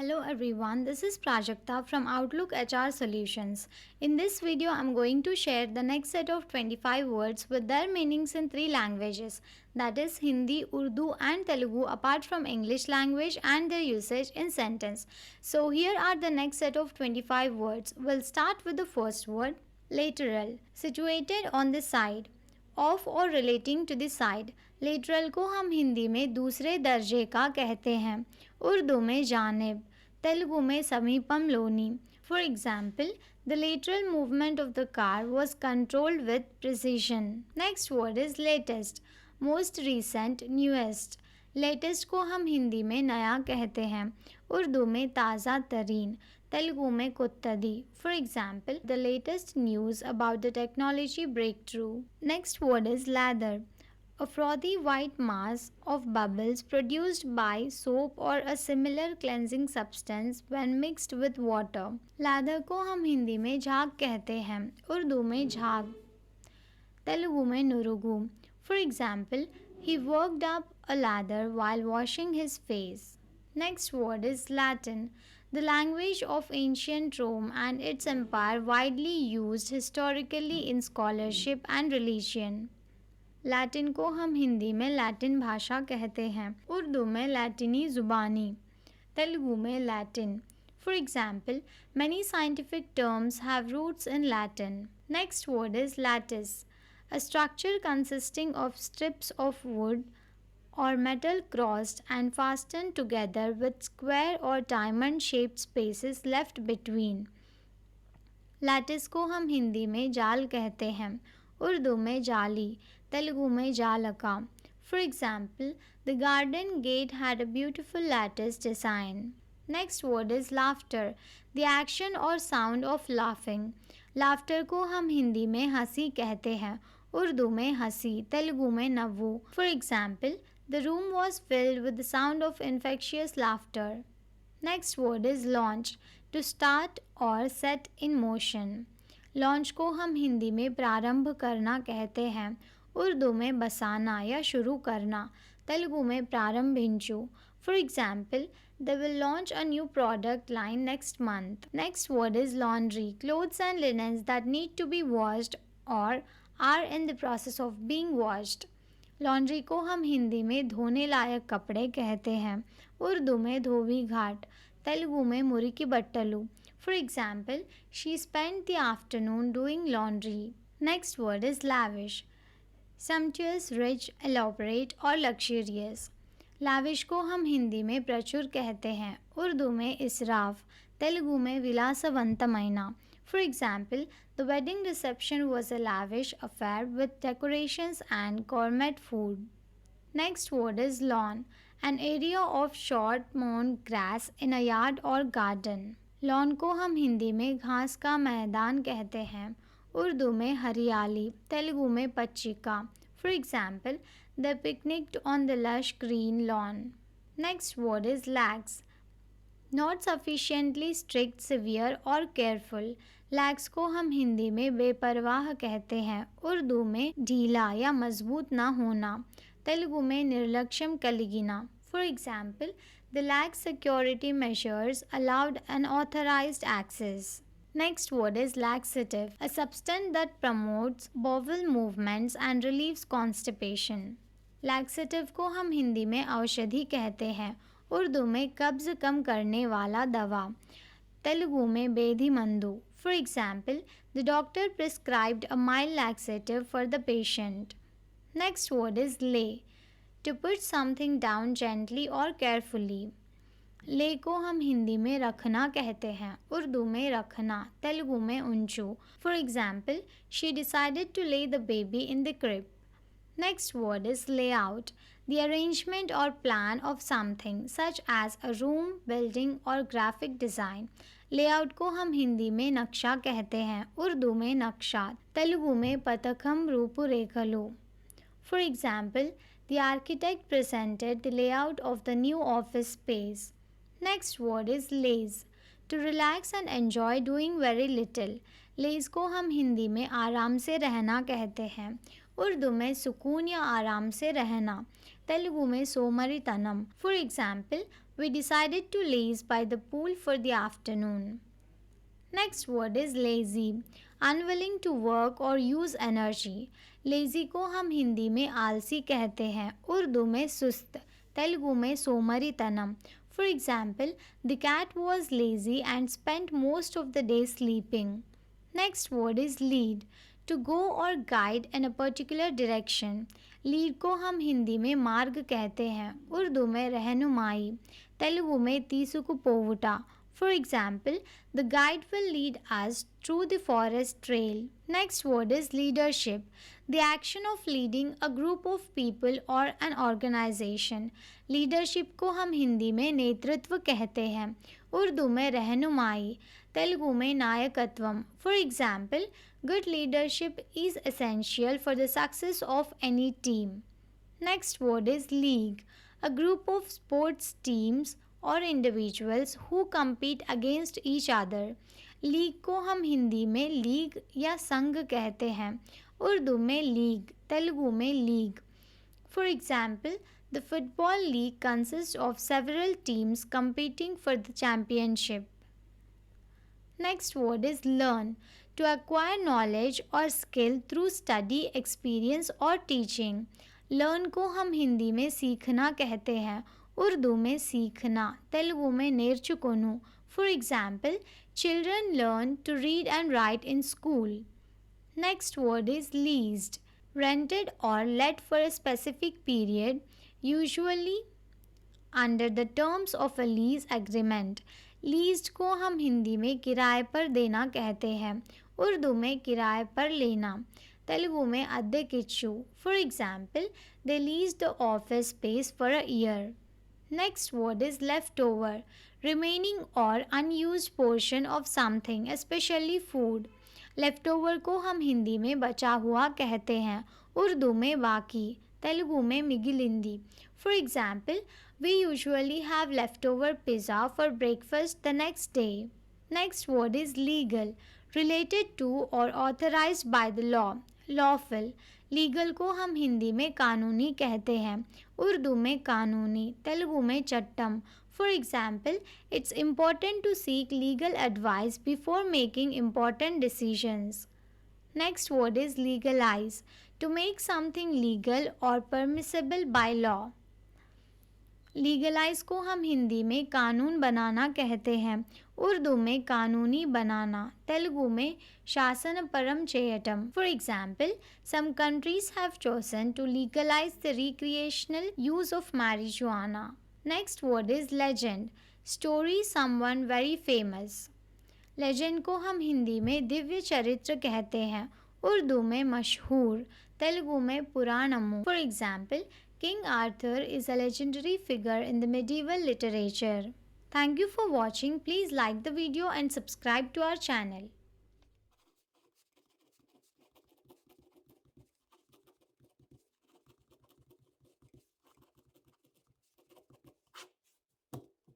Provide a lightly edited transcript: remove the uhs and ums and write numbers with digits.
Hello everyone, this is Prajakta from Outlook HR Solutions. In this video, I'm going to share the next set of 25 words with their meanings in three languages, that is Hindi, Urdu and Telugu apart from English language and their usage in sentence. So here are the next set of 25 words. We'll start with the first word, lateral, situated on the side. Of और relating to the side lateral को हम हिंदी में दूसरे दर्जे का कहते हैं, उर्दू में जानिब, तेलुगु में समीपम लोनी. For example, the lateral movement of the car was controlled with precision. Next word is latest, most recent, newest. Latest को हम हिंदी में नया कहते हैं, उर्दू में ताज़ा तरीन, तेलुगु में कुत्तदी. For example, the latest news about the technology breakthrough. Next word is lather, a frothy white mass of bubbles produced by soap or a similar cleansing substance when mixed with water. Leather को हम हिंदी में झाग कहते हैं, उर्दू में झाग, तेलुगु में नुरुगु. For example, he worked up a ladder while washing his face. Next word is Latin, the language of ancient Rome and its empire, widely used historically in scholarship and religion. Latin को हम हिंदी में Latin भाषा कहते हैं, उर्दू में लैटिनी ज़ुबानी, तेलुगु में Latin. For example, many scientific terms have roots in Latin. Next word is lattice, a structure consisting of strips of wood or metal crossed and fastened together with square or diamond shaped spaces left between. Lattice को हम हिंदी में जाल कहते हैं, उर्दू में जाली, तेलुगु में जालका. For example, the garden gate had a beautiful lattice design. Next word is laughter, the action और साउंड ऑफ लाफिंग. लाफ्टर को हम हिंदी में हंसी कहते हैं, उर्दू में हंसी, तेलुगु में नव्वू. For example, the room was filled with the sound of infectious laughter. Next word is launch, to start और सेट इन मोशन. लॉन्च को हम हिंदी में प्रारंभ करना कहते हैं, उर्दू में बसाना या शुरू करना, तेलुगु में प्रारंभिंचु. For example, they will launch a new product line next month. Next word is laundry, clothes and linens that need to be washed or are in the process of being washed. Laundry को हम हिंदी में धोने लायक कपड़े कहते हैं, उर्दू में धोबी घाट, तेलुगु में मुरिकी बट्टलू. For example, she spend the afternoon doing laundry. Next word is lavish, sumptuous, rich, elaborate और luxurious. लाविश को हम हिंदी में प्रचुर कहते हैं, उर्दू में इसराफ, तेलुगु में विलासवंतमैना. For example, the wedding reception was a lavish affair with decorations and gourmet food. Next word is lawn, an area of short mown grass in a yard or garden. Lawn को हम हिंदी में घास का मैदान कहते हैं, उर्दू में हरियाली, तेलुगु में पच्चिका. For example, they picnicked on the lush green lawn. Next word is lax, not sufficiently strict, severe और careful. lax को हम हिंदी में बेपरवाह कहते हैं, उर्दू में ढीला या मजबूत ना होना, तेलुगु में निर्लक्ष्यम कलिगिना. For example, the lax security measures allowed unauthorized access. Next word is laxative, a substance that promotes bowel movements and relieves constipation. Laxative को हम हिंदी में औषधि कहते हैं, उर्दू में कब्ज़ कम करने वाला दवा, तेलुगु में बेधी मंदु. For example, the doctor prescribed a mild laxative for the patient. Next word is lay, to put something down gently और केयरफुली. ले को हम हिंदी में रखना कहते हैं, उर्दू में रखना, तेलुगु में उंचू. For example, she decided to lay the baby in the crib. Next word is layout, the arrangement or plan of something such as a room, building or graphic design. Layout को हम हिंदी में नक्शा कहते हैं, उर्दू में नक्शा, तेलुगु में पथकम रूपुरेखलु. For example, the architect presented the layout of the new office space. Next word is laze, to relax and enjoy doing very little. लेज़ को हम हिंदी में आराम से रहना कहते हैं, उर्दू में सुकून या आराम से रहना, तेलुगु में सोमरितनम. For example, we decided to laze by the pool for the afternoon. Next word is lazy, unwilling to work or use energy. Lazy को हम हिंदी में आलसी कहते हैं, उर्दू में सुस्त, तेलुगु में सोमरितनम. For example, the cat was lazy and spent most of the day sleeping. Next word is lead, to go or guide in a particular direction. Lead को हम हिंदी में मार्ग कहते हैं, उर्दू में रहनुमाई, तेलुगु में तीसुकुपोवुटा. For example, the guide will lead us through the forest trail. Next word is leadership, the action of leading a group of people or an organization. Leadership को हम हिंदी में नेतृत्व कहते हैं, उर्दू में रहनुमाई, तेलुगु में नायकत्वम. For example, good leadership is essential for the success of any team. Next word is league, a group of sports teams और individuals who compete against each other. League को हम हिंदी में लीग या संघ कहते हैं, उर्दू में लीग, तेलुगु में league. For example, the football league consist of several teams competing for the championship. Next word is learn, to acquire knowledge or skill through study, experience or teaching. Learn को हम हिंदी में सीखना कहते हैं, उर्दू में सीखना, तेलुगु में नेर्चुकोनु. For example, children learn to read and write in school. Next word is leased, rented or let for a specific period, usually under the terms of a lease agreement. Leased को हम हिंदी में किराए पर देना कहते हैं, उर्दू में किराए पर लेना, तेलुगु में अद्दे Kichchu. For example, they leased the office space for a year. Next word is leftover, remaining or unused portion of something, especially food. Leftover को हम हिंदी में बचा हुआ कहते हैं, उर्दू में बाकी, तेलुगु में मिगिलिंदी. For example, we usually have leftover pizza for breakfast the next day. Next word is legal, related to or authorized by the law, lawful. Legal को हम हिंदी में कानूनी कहते हैं, उर्दू में कानूनी, तेलुगु में चट्टम. For example, it's important to seek legal advice before making important decisions. Next word is legalise, to make something legal और परमिसेबल बाय लॉ. लीगलाइज को हम हिंदी में कानून बनाना कहते हैं, उर्दू में कानूनी बनाना, तेलुगु में शासन परम चेयटम. For example, some countries have chosen to legalise the recreational use of marijuana. Next word is legend, story someone very famous. Legend को हम हिंदी में दिव्य चरित्र कहते हैं, उर्दू में मशहूर, तेलुगु में पुराणमु. For example, King Arthur is a legendary figure in the medieval literature. Thank you for watching. Please like the video and subscribe to our channel.